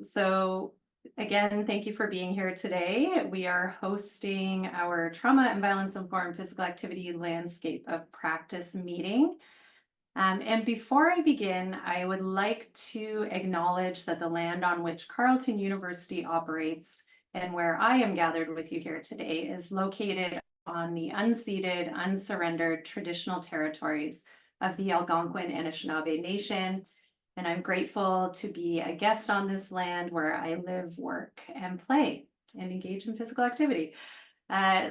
So again, thank you for being here today. We are hosting our Trauma and Violence Informed Physical Activity Landscape of Practice meeting. And before I begin, I would like to acknowledge that the land on which Carleton University operates and where I am gathered with you here today is located on the unceded, unsurrendered traditional territories of the Algonquin and Anishinaabe Nation. And I'm grateful to be a guest on this land where I live, work, and play and engage in physical activity.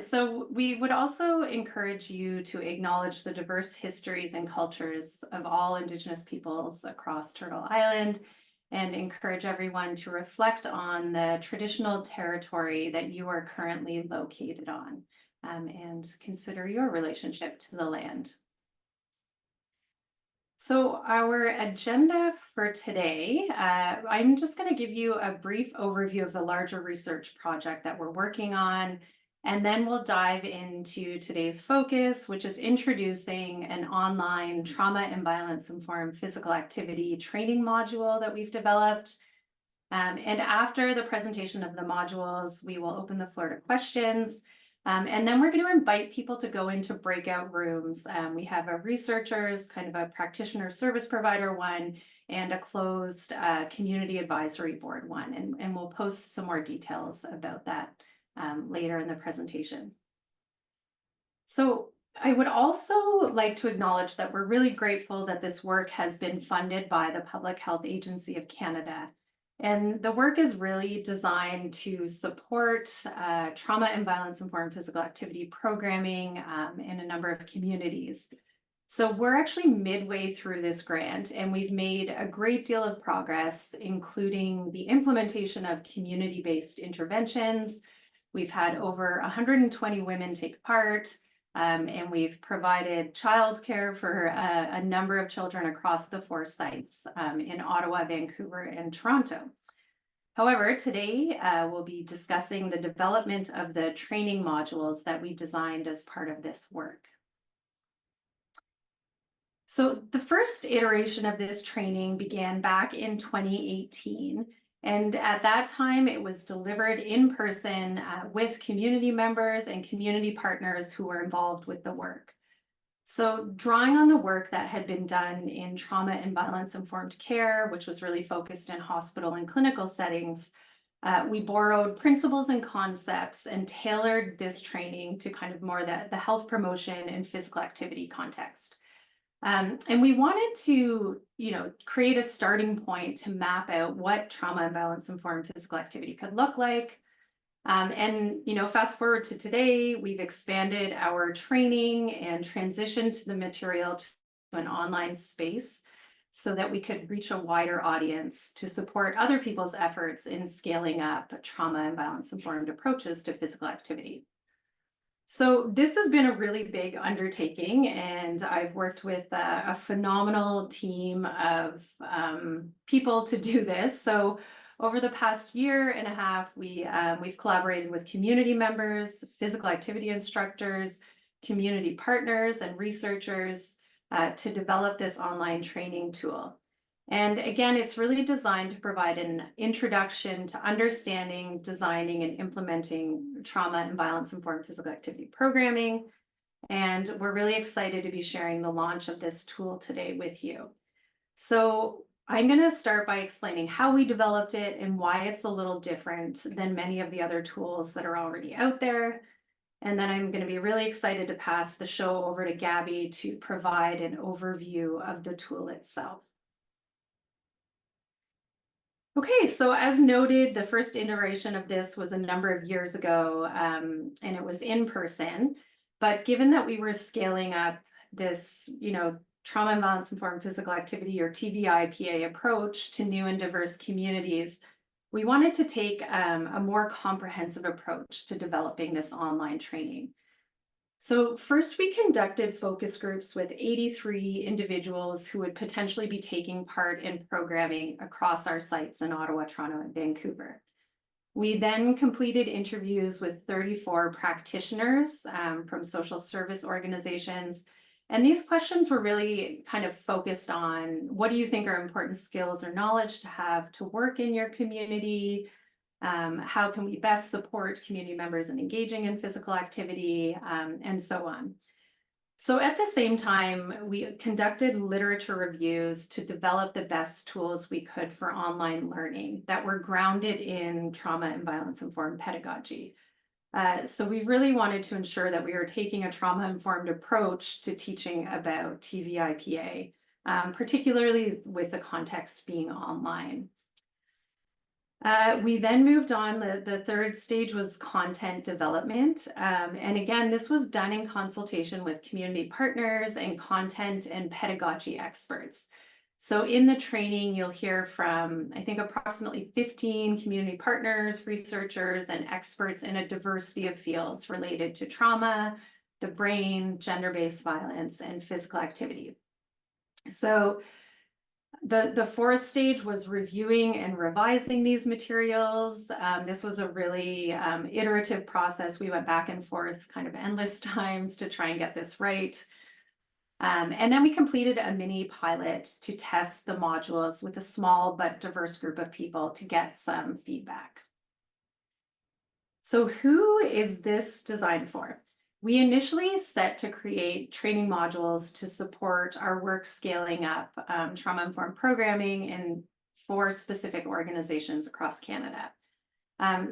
So we would also encourage you to acknowledge the diverse histories and cultures of all Indigenous peoples across Turtle Island and encourage everyone to reflect on the traditional territory that you are currently located on, and consider your relationship to the land. So our agenda for today, I'm just going to give you a brief overview of the larger research project that we're working on, and then we'll dive into today's focus, which is introducing an online trauma and violence informed physical activity training module that we've developed. And after the presentation of the modules, we will open the floor to questions. And then we're going to invite people to go into breakout rooms. We have a researchers, kind of a practitioner service provider one, and a closed community advisory board one. And we'll post some more details about that later in the presentation. So I would also like to acknowledge that we're really grateful that this work has been funded by the Public Health Agency of Canada. And the work is really designed to support trauma and violence informed physical activity programming in a number of communities. So we're actually midway through this grant, and we've made a great deal of progress, including the implementation of community-based interventions. We've had over 120 women take part, and we've provided childcare for a number of children across the 4 sites in Ottawa, Vancouver, and Toronto. However, today we'll be discussing the development of the training modules that we designed as part of this work. So the first iteration of this training began back in 2018. And at that time, it was delivered in person with community members and community partners who were involved with the work. So drawing on the work that had been done in trauma and violence informed care, which was really focused in hospital and clinical settings, we borrowed principles and concepts and tailored this training to kind of more the health promotion and physical activity context. And we wanted to, create a starting point to map out what trauma and violence informed physical activity could look like. And fast forward to today, we've expanded our training and transitioned the material to an online space so that we could reach a wider audience to support other people's efforts in scaling up trauma and violence informed approaches to physical activity. So this has been a really big undertaking, and I've worked with a phenomenal team of people to do this. So over the past year and a half, we've collaborated with community members, physical activity instructors, community partners, and researchers to develop this online training tool. And again, it's really designed to provide an introduction to understanding, designing, and implementing trauma and violence informed physical activity programming. And we're really excited to be sharing the launch of this tool today with you. So I'm going to start by explaining how we developed it and why it's a little different than many of the other tools that are already out there. And then I'm going to be really excited to pass the show over to Gabby to provide an overview of the tool itself. Okay, so as noted, the first iteration of this was a number of years ago, and it was in person. But given that we were scaling up this, trauma and violence informed physical activity, or TVIPA approach to new and diverse communities, we wanted to take a more comprehensive approach to developing this online training. So first, we conducted focus groups with 83 individuals who would potentially be taking part in programming across our sites in Ottawa, Toronto, and Vancouver. We then completed interviews with 34 practitioners from social service organizations And these questions were really kind of focused on, what do you think are important skills or knowledge to have to work in your community? How can we best support community members in engaging in physical activity, and so on. So at the same time, we conducted literature reviews to develop the best tools we could for online learning that were grounded in trauma and violence-informed pedagogy. So we really wanted to ensure that we were taking a trauma-informed approach to teaching about TVIPA, particularly with the context being online. We then moved on. The third stage was content development. And again, this was done in consultation with community partners and content and pedagogy experts. So in the training, you'll hear from, I think, approximately 15 community partners, researchers, and experts in a diversity of fields related to trauma, the brain, gender-based violence, and physical activity. So the fourth stage was reviewing and revising these materials. This was a really iterative process. We went back and forth kind of endless times to try and get this right. And then we completed a mini pilot to test the modules with a small but diverse group of people to get some feedback. So who is this designed for? We initially set to create training modules to support our work scaling up trauma-informed programming in 4 specific organizations across Canada.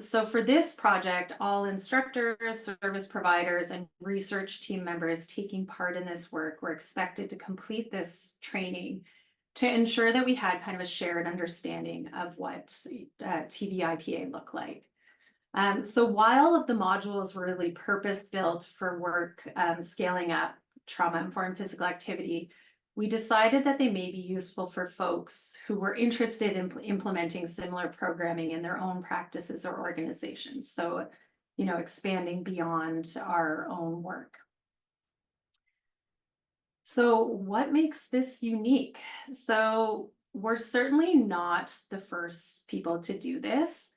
So for this project, all instructors, service providers, and research team members taking part in this work were expected to complete this training to ensure that we had kind of a shared understanding of what TVIPA looked like. So while the modules were really purpose-built for work scaling up trauma-informed physical activity, we decided that they may be useful for folks who were interested in implementing similar programming in their own practices or organizations. So, expanding beyond our own work. So what makes this unique? So we're certainly not the first people to do this.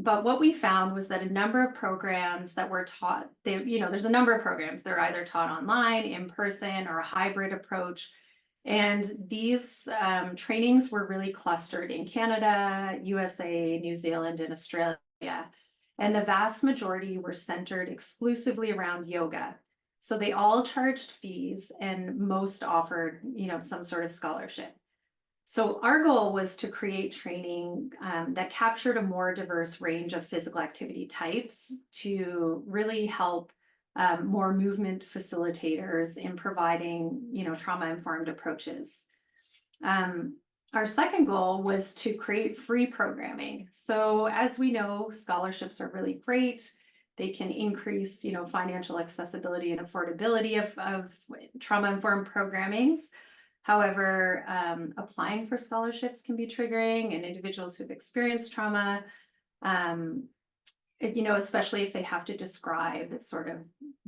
But what we found was that a number of programs that were taught, there's a number of programs that are either taught online, in person, or a hybrid approach. And these trainings were really clustered in Canada, USA, New Zealand, and Australia. And the vast majority were centered exclusively around yoga. So they all charged fees, and most offered, some sort of scholarship. So our goal was to create training that captured a more diverse range of physical activity types to really help more movement facilitators in providing, trauma-informed approaches. Our second goal was to create free programming. So as we know, scholarships are really great. They can increase, financial accessibility and affordability of trauma-informed programmings. However, applying for scholarships can be triggering, and individuals who've experienced trauma, especially if they have to describe sort of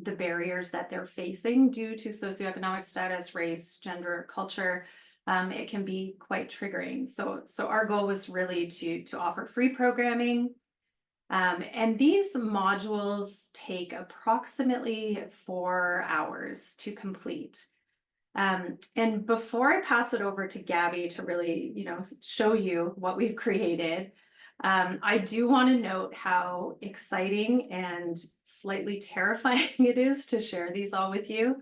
the barriers that they're facing due to socioeconomic status, race, gender, culture, it can be quite triggering. So our goal was really to offer free programming. And these modules take approximately 4 hours to complete. And before I pass it over to Gabby to really, show you what we've created, I do want to note how exciting and slightly terrifying it is to share these all with you.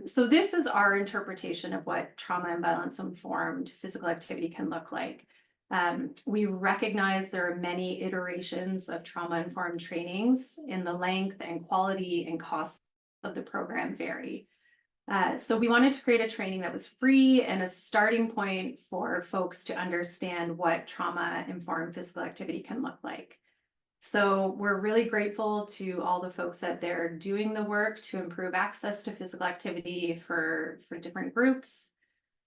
So this is our interpretation of what trauma and violence-informed physical activity can look like. We recognize there are many iterations of trauma-informed trainings, and the length and quality and cost of the program vary. So we wanted to create a training that was free and a starting point for folks to understand what trauma-informed physical activity can look like. So we're really grateful to all the folks out there doing the work to improve access to physical activity for different groups.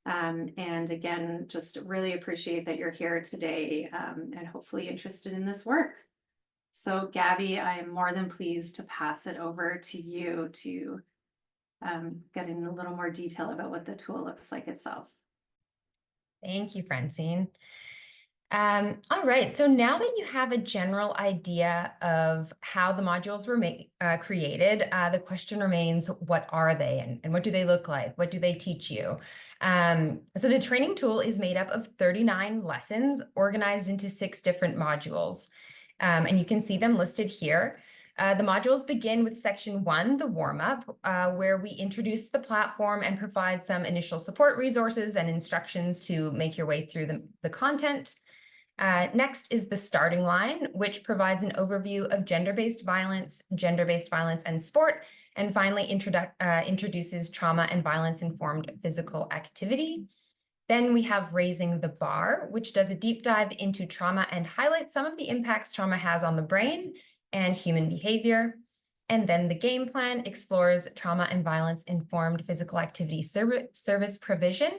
And again, just really appreciate that you're here today and hopefully interested in this work. So Gabby, I am more than pleased to pass it over to you to get in a little more detail about what the tool looks like itself. Thank you, Francine. All right, so now that you have a general idea of how the modules were created, the question remains, what are they and what do they look like? What do they teach you? So the training tool is made up of 39 lessons organized into 6 different modules. And you can see them listed here. The modules begin with section 1, the warm-up, where we introduce the platform and provide some initial support resources and instructions to make your way through the content. Next is the starting line, which provides an overview of gender-based violence and sport, and finally introduces trauma and violence-informed physical activity. Then we have Raising the Bar, which does a deep dive into trauma and highlights some of the impacts trauma has on the brain and human behavior. And then the game plan explores trauma and violence-informed physical activity service provision.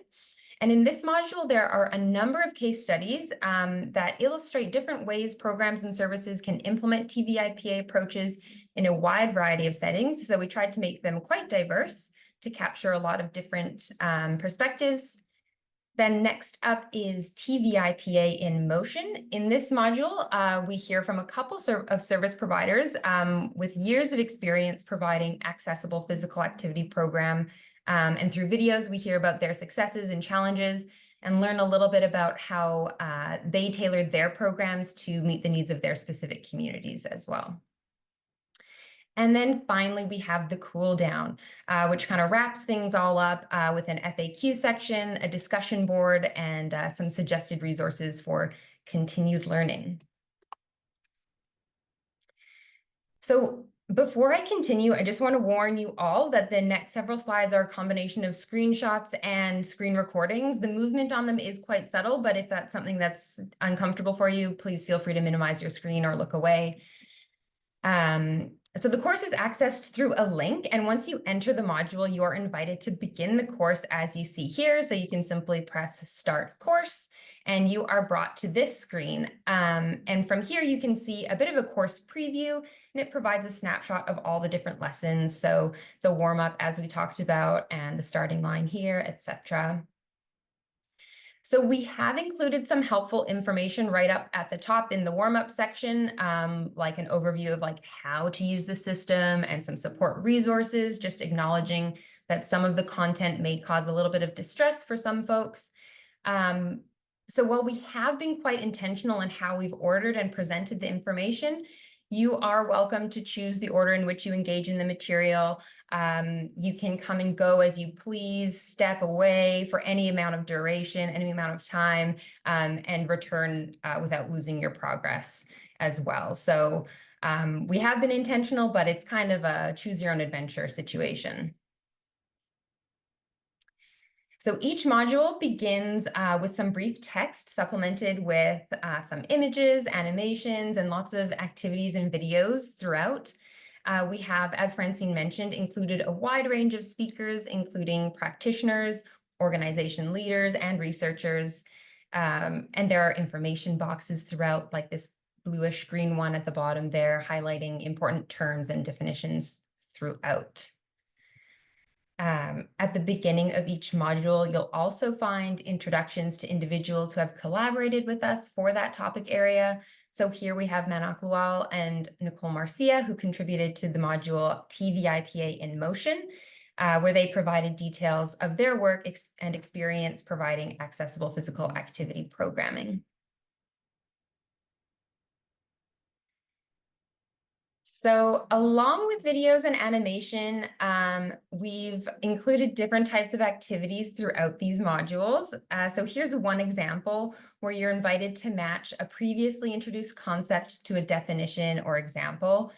And in this module, there are a number of case studies that illustrate different ways programs and services can implement TVIPA approaches in a wide variety of settings. So we tried to make them quite diverse to capture a lot of different perspectives. Then next up is TVIPA in motion. In this module, we hear from a couple of service providers with years of experience providing accessible physical activity program. And through videos, we hear about their successes and challenges and learn a little bit about how they tailored their programs to meet the needs of their specific communities as well. And then finally, we have the cool down, which kind of wraps things all up with an FAQ section, a discussion board, and some suggested resources for continued learning. So before I continue, I just want to warn you all that the next several slides are a combination of screenshots and screen recordings. The movement on them is quite subtle, but if that's something that's uncomfortable for you, please feel free to minimize your screen or look away. So the course is accessed through a link, and once you enter the module, you are invited to begin the course as you see here. So you can simply press Start Course, and you are brought to this screen. And from here, you can see a bit of a course preview, and it provides a snapshot of all the different lessons. So the warm-up, as we talked about, and the starting line here, etc. So we have included some helpful information right up at the top in the warm-up section, like an overview of like how to use the system and some support resources, just acknowledging that some of the content may cause a little bit of distress for some folks. So while we have been quite intentional in how we've ordered and presented the information, you are welcome to choose the order in which you engage in the material. You can come and go as you please, step away for any amount of duration, any amount of time, and return without losing your progress as well. So we have been intentional, but it's kind of a choose your own adventure situation. So each module begins with some brief text supplemented with some images, animations, and lots of activities and videos throughout. We have, as Francine mentioned, included a wide range of speakers, including practitioners, organization leaders, and researchers. And there are information boxes throughout, like this bluish green one at the bottom there, highlighting important terms and definitions throughout. At the beginning of each module, you'll also find introductions to individuals who have collaborated with us for that topic area. So here we have Manak Lual and Nicole Marcia, who contributed to the module TVIPA in Motion, where they provided details of their work and experience providing accessible physical activity programming. So along with videos and animation, we've included different types of activities throughout these modules. So here's one example where you're invited to match a previously introduced concept to a definition or example.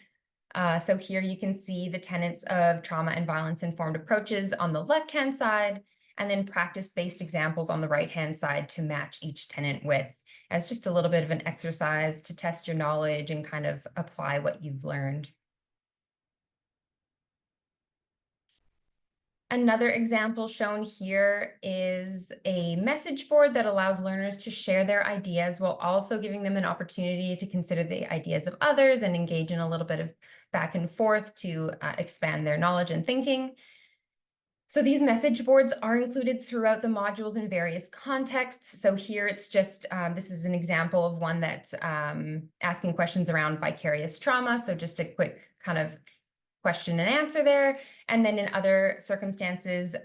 So here you can see the tenets of trauma and violence-informed approaches on the left-hand side, and then practice-based examples on the right-hand side to match each tenet with, as just a little bit of an exercise to test your knowledge and kind of apply what you've learned. Another example shown here is a message board that allows learners to share their ideas while also giving them an opportunity to consider the ideas of others and engage in a little bit of back and forth to expand their knowledge and thinking. So these message boards are included throughout the modules in various contexts. So here it's just, this is an example of one that's asking questions around vicarious trauma. So just a quick kind of question and answer there. And then in other circumstances,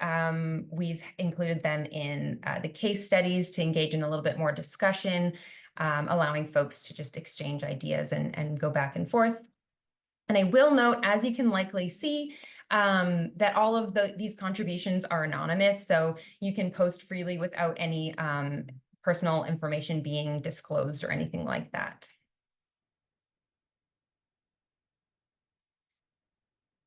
we've included them in the case studies to engage in a little bit more discussion, allowing folks to just exchange ideas and go back and forth. And I will note, as you can likely see, that all of these contributions are anonymous, so you can post freely without any personal information being disclosed or anything like that.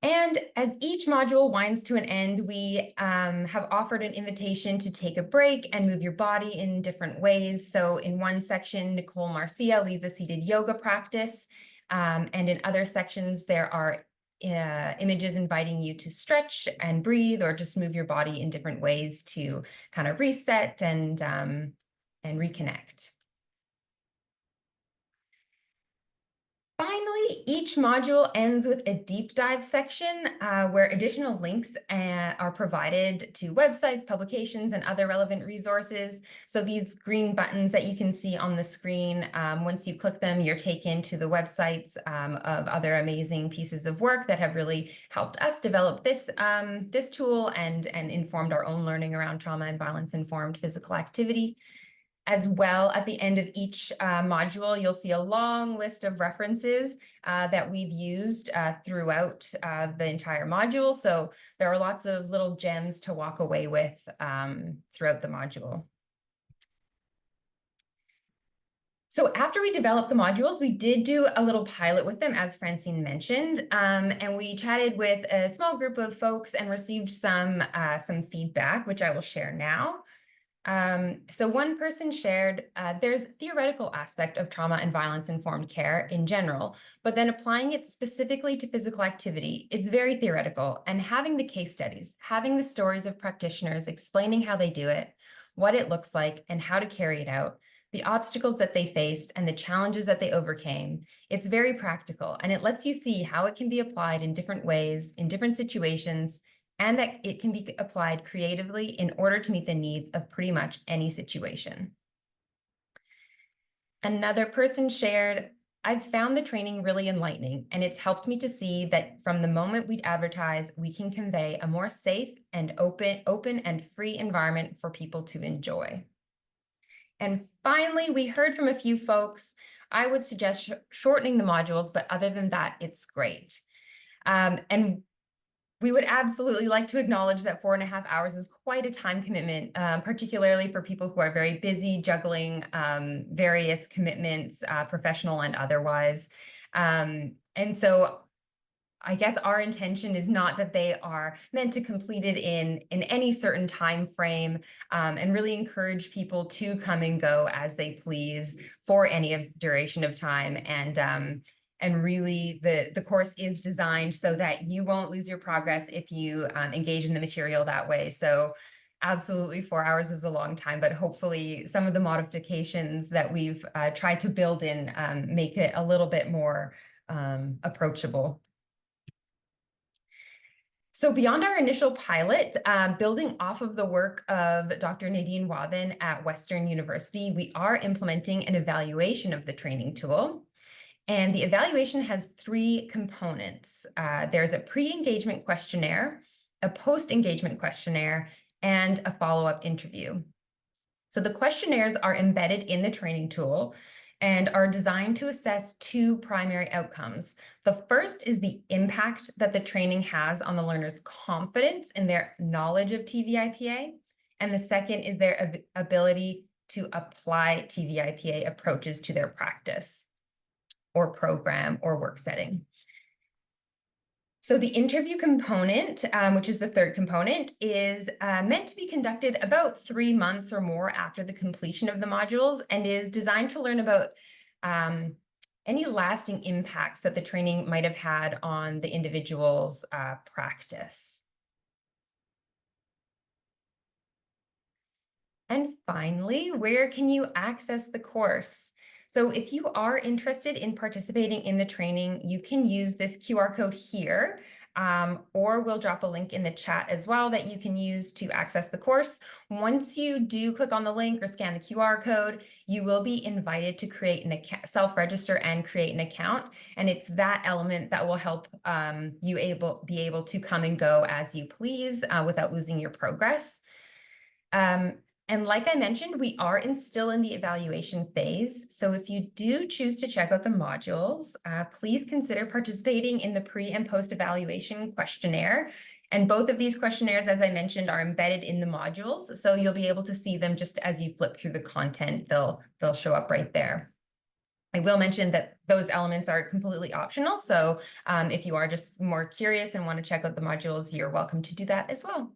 And as each module winds to an end, we have offered an invitation to take a break and move your body in different ways. So in one section, Nicole Marcia leads a seated yoga practice. And in other sections, there are images inviting you to stretch and breathe or just move your body in different ways to kind of reset and reconnect. Finally, each module ends with a deep dive section where additional links are provided to websites, publications, and other relevant resources. So these green buttons that you can see on the screen, once you click them, you're taken to the websites of other amazing pieces of work that have really helped us develop this, this tool and informed our own learning around trauma and violence-informed physical activity. As well, at the end of each module, you'll see a long list of references that we've used throughout the entire module. So there are lots of little gems to walk away with throughout the module. So after we developed the modules, we did do a little pilot with them, as Francine mentioned, and we chatted with a small group of folks and received some feedback, which I will share now. So one person shared, there's a theoretical aspect of trauma and violence-informed care in general, but then applying it specifically to physical activity, it's very theoretical. And having the case studies, having the stories of practitioners explaining how they do it, what it looks like, and how to carry it out, the obstacles that they faced and the challenges that they overcame, it's very practical, and it lets you see how it can be applied in different ways, in different situations, and that it can be applied creatively in order to meet the needs of pretty much any situation. Another person shared, I've found the training really enlightening, and it's helped me to see that from the moment we advertise, we can convey a more safe and open and free environment for people to enjoy. And finally, we heard from a few folks, I would suggest shortening the modules, but other than that, it's great. And we would absolutely like to acknowledge that 4.5 hours is quite a time commitment, particularly for people who are very busy juggling various commitments, professional and otherwise. And so I guess our intention is not that they are meant to complete it in any certain time frame, and really encourage people to come and go as they please for any duration of time. And really, the course is designed so that you won't lose your progress if you engage in the material that way. So absolutely 4 hours is a long time, but hopefully some of the modifications that we've tried to build in make it a little bit more approachable. So beyond our initial pilot, building off of the work of Dr. Nadine Wathen at Western University, we are implementing an evaluation of the training tool. And the evaluation has 3 components. There's a pre-engagement questionnaire, a post-engagement questionnaire, and a follow-up interview. So the questionnaires are embedded in the training tool and are designed to assess 2 primary outcomes. The first is the impact that the training has on the learner's confidence in their knowledge of TVIPA. And the second is their ability to apply TVIPA approaches to their practice or program or work setting. So the interview component, which is the 3rd component, is meant to be conducted about 3 months or more after the completion of the modules and is designed to learn about any lasting impacts that the training might have had on the individual's practice. And finally, where can you access the course? So if you are interested in participating in the training, you can use this QR code here or we'll drop a link in the chat as well that you can use to access the course. Once you do click on the link or scan the QR code, you will be invited to create an account, self-register and create an account. And it's that element that will help you be able to come and go as you please without losing your progress. And like I mentioned, we are still in the evaluation phase. So if you do choose to check out the modules, please consider participating in the pre and post evaluation questionnaire. And both of these questionnaires, as I mentioned, are embedded in the modules. So you'll be able to see them just as you flip through the content, they'll show up right there. I will mention that those elements are completely optional. So if you are just more curious and want to check out the modules, you're welcome to do that as well.